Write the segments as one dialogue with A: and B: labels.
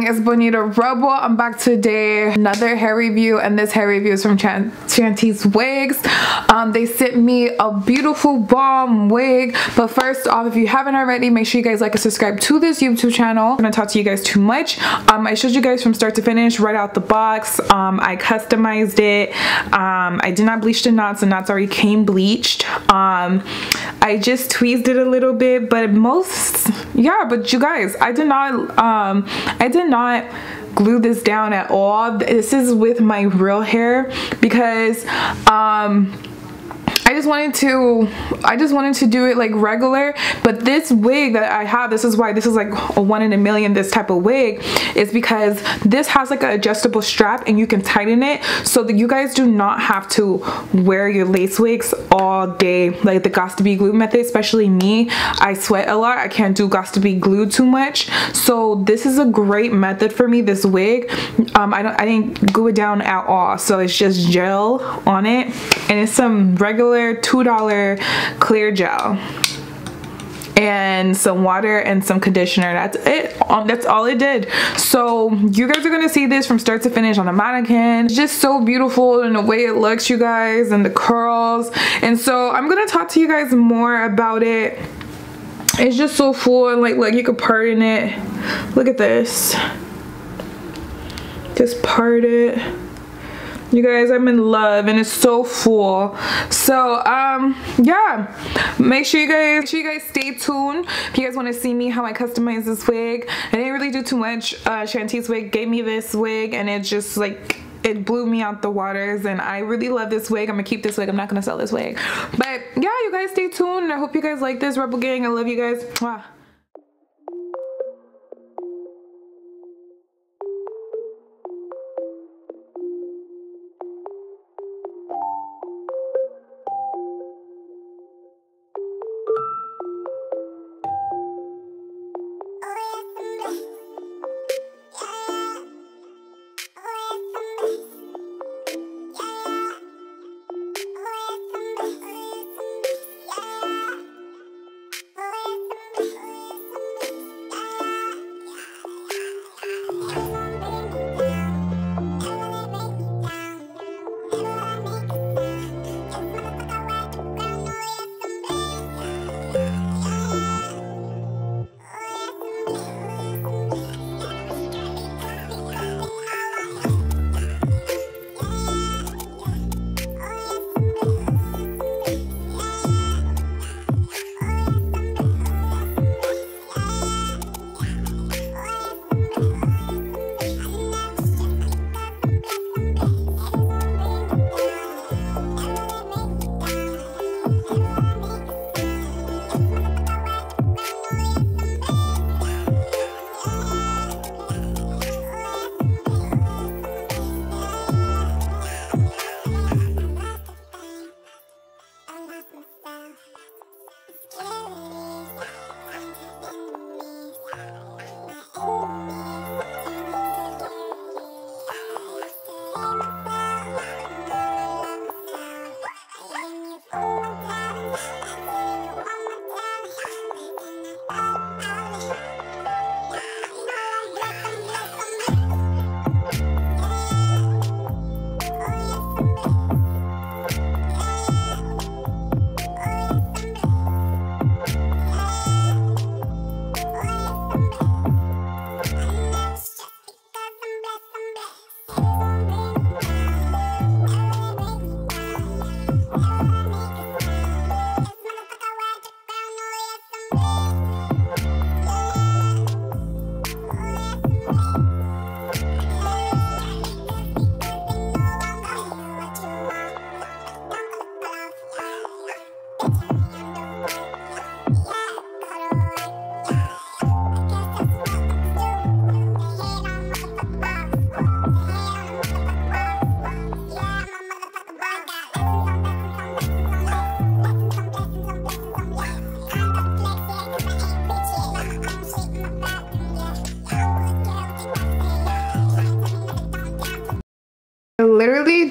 A: gang, it's Bonitarebel. I'm back today, another hair review, and this hair review is from CHANTICHE Wigs. They sent me a beautiful bomb wig, but first off, if you haven't already, make sure you guys like and subscribe to this YouTube channel. I'm gonna talk to you guys too much. I showed you guys from start to finish right out the box. I customized it. I did not bleach the knots. The knots already came bleached. I just tweezed it a little bit, but you guys, I did not glue this down at all. This is with my real hair because I just wanted to do it like regular, but this wig that I have, this is why this is like a 1 in a million, this type of wig, is because this has like an adjustable strap and you can tighten it so that you guys do not have to wear your lace wigs all day like the got to be glue method. Especially me, I sweat a lot, I can't do got to be glued too much, so this is a great method for me, this wig. I didn't glue it down at all, so it's just gel on it, and it's some regular $2 clear gel and some water and some conditioner. That's it. That's all it did. So you guys are gonna see this from start to finish on a mannequin. It's just so beautiful in the way it looks, you guys, and the curls. And so I'm gonna talk to you guys more about it. It's just so full, and like you could part in it. Look at this. Just part it. You guys, I'm in love, and it's so full. So yeah, make sure you guys stay tuned if you guys want to see me how I customize this wig. I didn't really do too much. CHANTICHE Wig gave me this wig, and it just like, it blew me out the waters, and I really love this wig. I'm gonna keep this wig. I'm not gonna sell this wig. But yeah, you guys stay tuned. I hope you guys like this. Rebel gang, I love you guys. Mwah.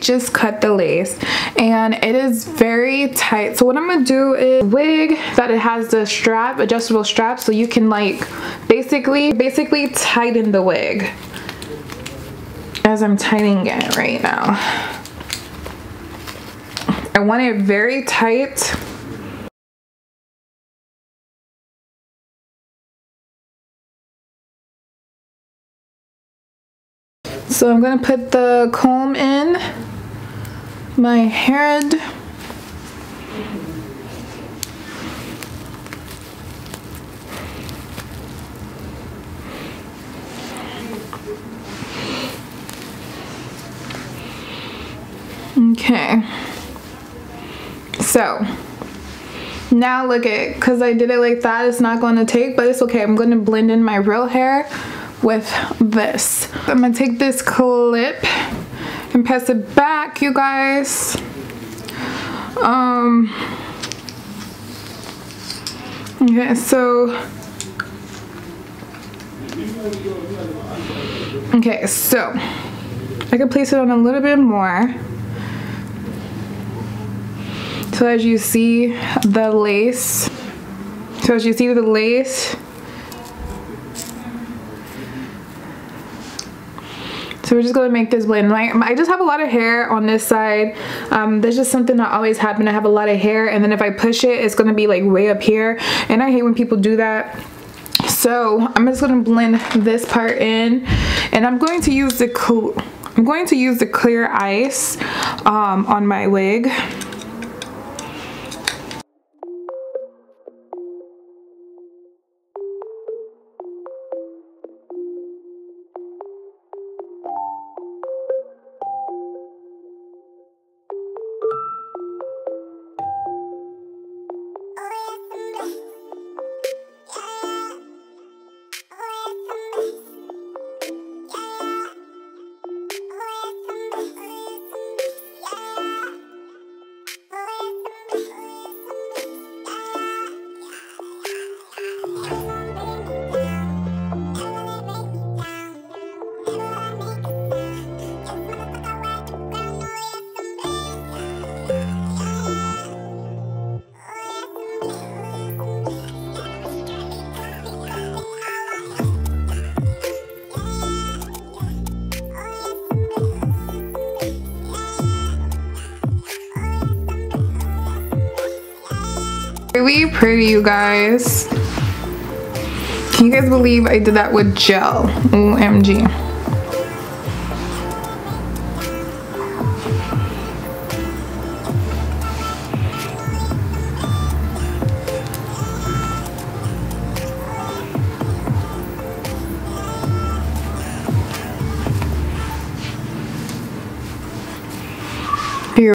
A: just cut the lace and it is very tight. So what I'm gonna do is wig that it has the strap, adjustable strap, so you can like basically tighten the wig as I'm tightening it right now. I want it very tight. So I'm gonna put the comb in my head. Okay. So now look at, because I did it like that, it's not going to take, but it's okay. I'm going to blend in my real hair with this. I'm gonna take this clip and pass it back, you guys. Okay, so I can place it on a little bit more. So as you see the lace, so we're just gonna make this blend. I just have a lot of hair on this side. There's just something that always happens. I have a lot of hair, and then if I push it, it's gonna be like way up here, and I hate when people do that. So I'm just gonna blend this part in, and I'm going to use the clear ice on my wig. Really pretty, you guys. Can you guys believe I did that with gel? OMG.